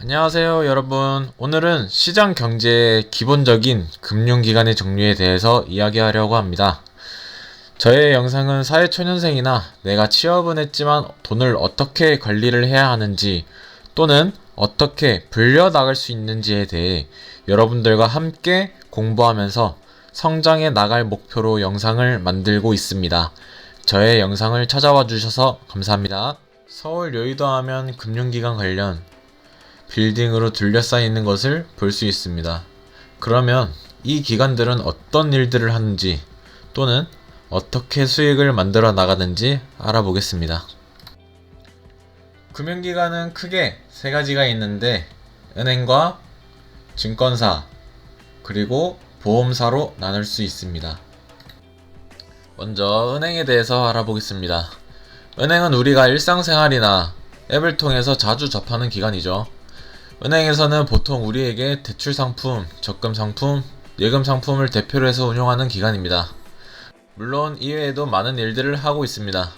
안녕하세요, 여러분. 오늘은 시장 경제의 기본적인 금융기관의 종류에 대해서 이야기하려고 합니다. 저의 영상은 사회초년생이나 내가 취업은 했지만 돈을 어떻게 관리를 해야 하는지 또는 어떻게 불려나갈 수 있는지에 대해 여러분들과 함께 공부하면서 성장해 나갈 목표로 영상을 만들고 있습니다. 저의 영상을 찾아와 주셔서 감사합니다. 서울 여의도 하면 금융기관 관련 빌딩으로 둘러싸여 있는 것을 볼 수 있습니다. 그러면 이 기관들은 어떤 일들을 하는지 또는 어떻게 수익을 만들어 나가는지 알아보겠습니다. 금융기관은 크게 세 가지가 있는데 은행과 증권사 그리고 보험사로 나눌 수 있습니다. 먼저 은행에 대해서 알아보겠습니다. 은행은 우리가 일상생활이나 앱을 통해서 자주 접하는 기관이죠. 은행에서는 보통 우리에게 대출 상품, 적금 상품, 예금 상품을 대표로 해서 운용하는 기관입니다. 물론 이외에도 많은 일들을 하고 있습니다.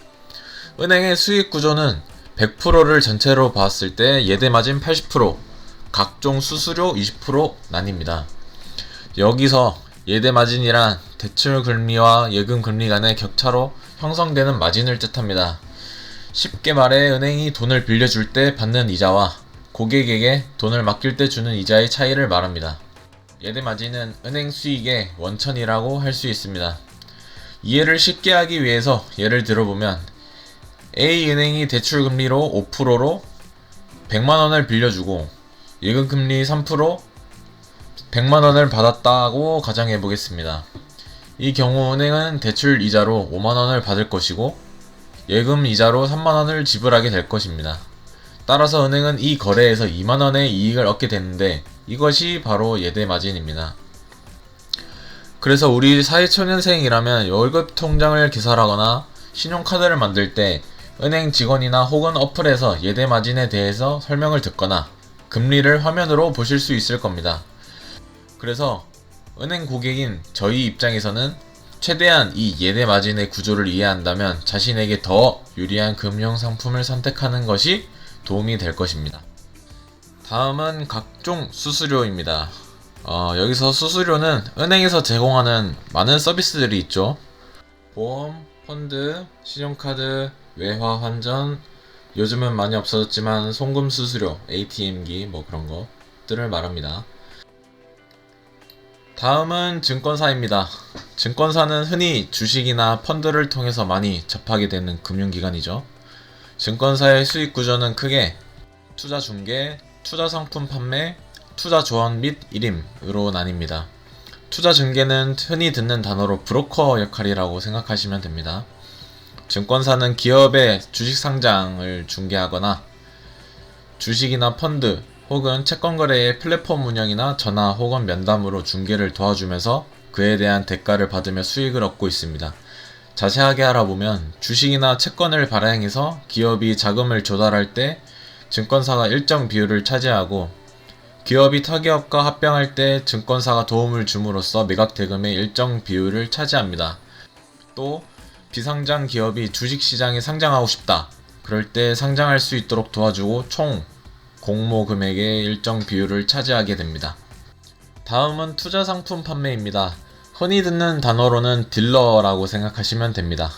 은행의 수익 구조는 100%를 전체로 봤을 때 예대마진 80%, 각종 수수료 20% 나뉩니다. 여기서 예대마진이란 대출 금리와 예금 금리 간의 격차로 형성되는 마진을 뜻합니다. 쉽게 말해 은행이 돈을 빌려줄 때 받는 이자와 고객에게 돈을 맡길 때 주는 이자의 차이를 말합니다. 예대마진은 은행 수익의 원천이라고 할 수 있습니다. 이해를 쉽게 하기 위해서 예를 들어보면 A은행이 대출금리로 5%로 100만원을 빌려주고 예금금리 3% 100만원을 받았다고 가정해 보겠습니다. 이 경우 은행은 대출 이자로 5만원을 받을 것이고 예금 이자로 3만원을 지불하게 될 것입니다. 따라서 은행은 이 거래에서 2만원의 이익을 얻게 되는데 이것이 바로 예대마진입니다. 그래서 우리 사회초년생이라면 월급 통장을 개설하거나 신용카드를 만들 때 은행 직원이나 혹은 어플에서 예대마진에 대해서 설명을 듣거나 금리를 화면으로 보실 수 있을 겁니다. 그래서 은행 고객인 저희 입장에서는 최대한 이 예대마진의 구조를 이해한다면 자신에게 더 유리한 금융상품을 선택하는 것이 도움이 될 것입니다. 다음은 각종 수수료입니다. 여기서 수수료는 은행에서 제공하는 많은 서비스들이 있죠. 보험, 펀드, 신용카드, 외화 환전, 요즘은 많이 없어졌지만 송금 수수료, ATM기 뭐 그런 것들을 말합니다. 다음은 증권사입니다. 증권사는 흔히 주식이나 펀드를 통해서 많이 접하게 되는 금융기관이죠. 증권사의 수익 구조는 크게 투자 중개, 투자 상품 판매, 투자 조언 및 일임으로 나뉩니다. 투자 중개는 흔히 듣는 단어로 브로커 역할이라고 생각하시면 됩니다. 증권사는 기업의 주식 상장을 중개하거나 주식이나 펀드 혹은 채권 거래의 플랫폼 운영이나 전화 혹은 면담으로 중개를 도와주면서 그에 대한 대가를 받으며 수익을 얻고 있습니다. 자세하게 알아보면 주식이나 채권을 발행해서 기업이 자금을 조달할 때 증권사가 일정 비율을 차지하고 기업이 타기업과 합병할 때 증권사가 도움을 줌으로써 매각 대금의 일정 비율을 차지합니다. 또 비상장 기업이 주식시장에 상장하고 싶다. 그럴 때 상장할 수 있도록 도와주고 총 공모 금액의 일정 비율을 차지하게 됩니다. 다음은 투자 상품 판매입니다. 흔히 듣는 단어로는 딜러라고 생각하시면 됩니다.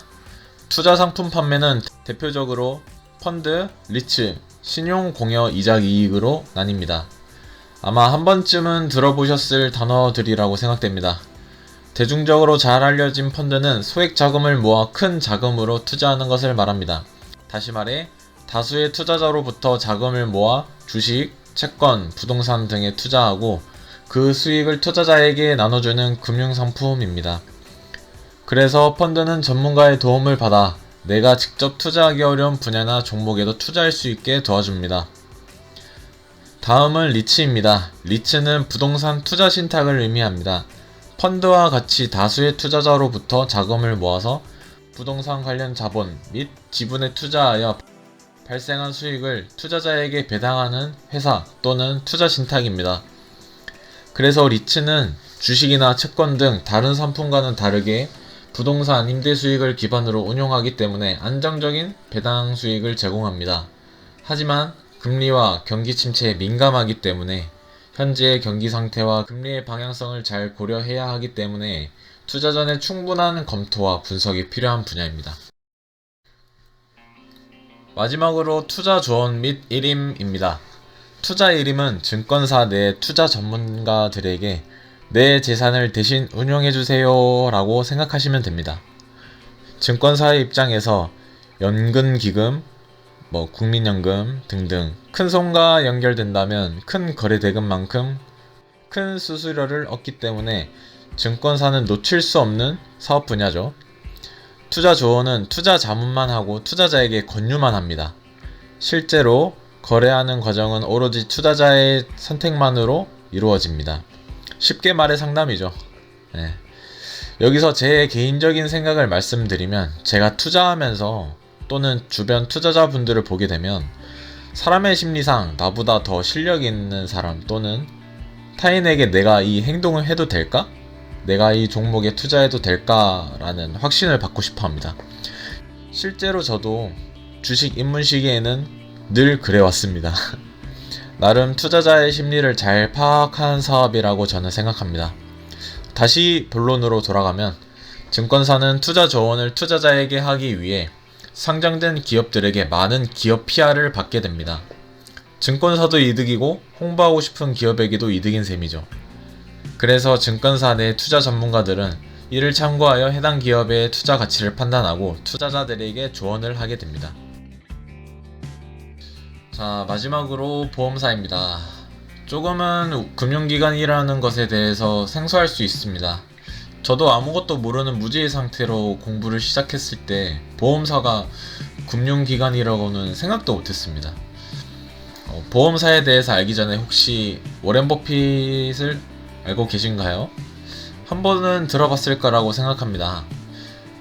투자 상품 판매는 대표적으로 펀드, 리츠, 신용공여 이자 이익으로 나뉩니다. 아마 한 번쯤은 들어보셨을 단어들이라고 생각됩니다. 대중적으로 잘 알려진 펀드는 소액 자금을 모아 큰 자금으로 투자하는 것을 말합니다. 다시 말해 다수의 투자자로부터 자금을 모아 주식, 채권, 부동산 등에 투자하고 그 수익을 투자자에게 나눠주는 금융상품입니다. 그래서 펀드는 전문가의 도움을 받아 내가 직접 투자하기 어려운 분야나 종목에도 투자할 수 있게 도와줍니다. 다음은 리츠입니다. 리츠는 부동산 투자 신탁을 의미합니다. 펀드와 같이 다수의 투자자로부터 자금을 모아서 부동산 관련 자본 및 지분에 투자하여 발생한 수익을 투자자에게 배당하는 회사 또는 투자 신탁입니다. 그래서 리츠는 주식이나 채권 등 다른 상품과는 다르게 부동산 임대 수익을 기반으로 운용하기 때문에 안정적인 배당 수익을 제공합니다. 하지만 금리와 경기 침체에 민감하기 때문에 현재의 경기 상태와 금리의 방향성을 잘 고려해야 하기 때문에 투자 전에 충분한 검토와 분석이 필요한 분야입니다. 마지막으로 투자 조언 및 일임입니다. 투자 일임은 증권사 내 투자 전문가들에게 내 재산을 대신 운용해주세요 라고 생각하시면 됩니다. 증권사의 입장에서 연금기금, 국민연금 등등 큰 손과 연결된다면 큰 거래대금만큼 큰 수수료를 얻기 때문에 증권사는 놓칠 수 없는 사업 분야죠. 투자 조언은 투자 자문만 하고 투자자에게 권유만 합니다. 실제로 거래하는 과정은 오로지 투자자의 선택만으로 이루어집니다. 쉽게 말해 상담이죠. 네. 여기서 제 개인적인 생각을 말씀드리면 제가 투자하면서 또는 주변 투자자분들을 보게 되면 사람의 심리상 나보다 더 실력 있는 사람 또는 타인에게 내가 이 행동을 해도 될까? 내가 이 종목에 투자해도 될까라는 확신을 받고 싶어 합니다. 실제로 저도 주식 입문 시기에는 늘 그래왔습니다. 나름 투자자의 심리를 잘 파악한 사업이라고 저는 생각합니다. 다시 본론으로 돌아가면 증권사는 투자 조언을 투자자에게 하기 위해 상장된 기업들에게 많은 기업 PR을 받게 됩니다. 증권사도 이득이고 홍보하고 싶은 기업에게도 이득인 셈이죠. 그래서 증권사 내 투자 전문가들은 이를 참고하여 해당 기업의 투자 가치를 판단하고 투자자들에게 조언을 하게 됩니다. 자, 마지막으로 보험사입니다. 조금은 금융기관이라는 것에 대해서 생소할 수 있습니다. 저도 아무것도 모르는 무지의 상태로 공부를 시작했을 때 보험사가 금융기관이라고는 생각도 못했습니다. 보험사에 대해서 알기 전에 혹시 워렌 버핏을 알고 계신가요? 한 번은 들어봤을 거라고 생각합니다.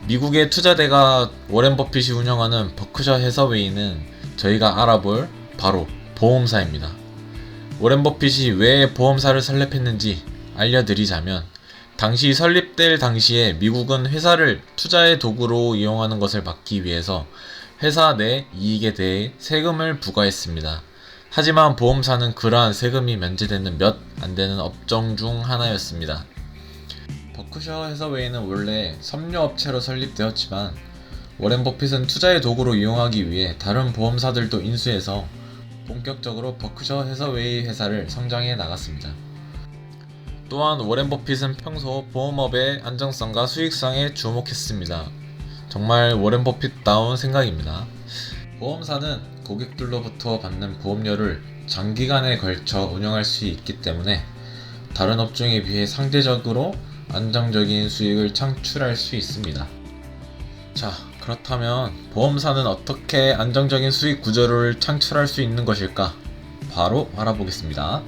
미국의 투자대가 워렌 버핏이 운영하는 버크셔 해서웨이는 저희가 알아볼 바로 보험사입니다. 워렌 버핏이 왜 보험사를 설립했는지 알려드리자면 당시 설립될 당시에 미국은 회사를 투자의 도구로 이용하는 것을 막기 위해서 회사 내 이익에 대해 세금을 부과했습니다. 하지만 보험사는 그러한 세금이 면제되는 몇 안되는 업종 중 하나였습니다. 버크셔 해서웨이는 원래 섬유업체로 설립되었지만 워렌 버핏은 투자의 도구로 이용하기 위해 다른 보험사들도 인수해서 본격적으로 버크셔 해서웨이 회사를 성장해 나갔습니다. 또한 워렌 버핏은 평소 보험업의 안정성과 수익성에 주목했습니다. 정말 워렌 버핏다운 생각입니다. 보험사는 고객들로부터 받는 보험료를 장기간에 걸쳐 운영할 수 있기 때문에 다른 업종에 비해 상대적으로 안정적인 수익을 창출할 수 있습니다. 자, 그렇다면 보험사는 어떻게 안정적인 수익 구조를 창출할 수 있는 것일까? 바로 알아보겠습니다.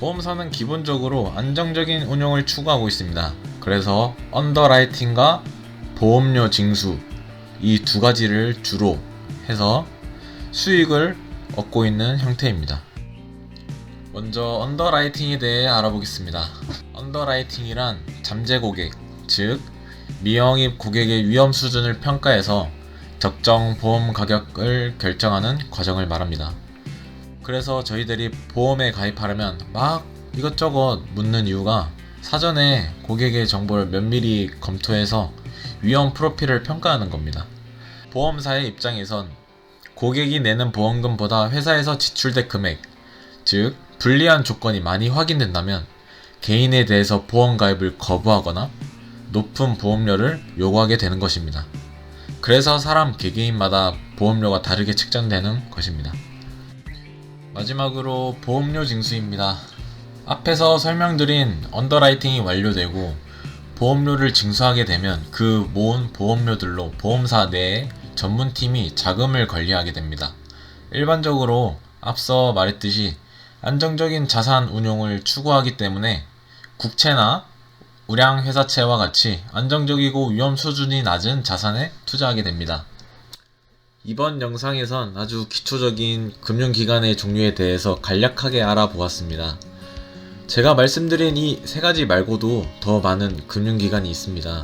보험사는 기본적으로 안정적인 운용을 추구하고 있습니다. 그래서 언더라이팅과 보험료 징수 이 두 가지를 주로 해서 수익을 얻고 있는 형태입니다. 먼저 언더라이팅에 대해 알아보겠습니다. 언더라이팅이란 잠재 고객, 즉 미영입 고객의 위험 수준을 평가해서 적정 보험 가격을 결정하는 과정을 말합니다. 그래서 저희들이 보험에 가입하려면 막 이것저것 묻는 이유가 사전에 고객의 정보를 면밀히 검토해서 위험 프로필을 평가하는 겁니다. 보험사의 입장에선 고객이 내는 보험금보다 회사에서 지출될 금액, 즉 불리한 조건이 많이 확인된다면 개인에 대해서 보험 가입을 거부하거나 높은 보험료를 요구하게 되는 것입니다. 그래서 사람 개개인마다 보험료가 다르게 책정되는 것입니다. 마지막으로 보험료 징수입니다. 앞에서 설명드린 언더라이팅이 완료되고 보험료를 징수하게 되면 그 모은 보험료들로 보험사 내에 전문팀이 자금을 관리하게 됩니다. 일반적으로 앞서 말했듯이 안정적인 자산 운용을 추구하기 때문에 국채나 우량회사채와 같이 안정적이고 위험 수준이 낮은 자산에 투자하게 됩니다. 이번 영상에선 아주 기초적인 금융기관의 종류에 대해서 간략하게 알아보았습니다. 제가 말씀드린 이 세 가지 말고도 더 많은 금융기관이 있습니다.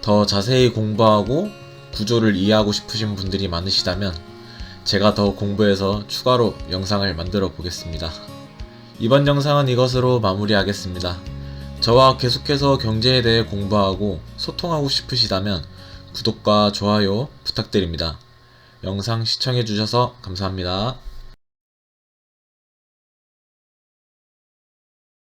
더 자세히 공부하고 구조를 이해하고 싶으신 분들이 많으시다면 제가 더 공부해서 추가로 영상을 만들어 보겠습니다. 이번 영상은 이것으로 마무리하겠습니다. 저와 계속해서 경제에 대해 공부하고 소통하고 싶으시다면 구독과 좋아요 부탁드립니다. 영상 시청해주셔서 감사합니다.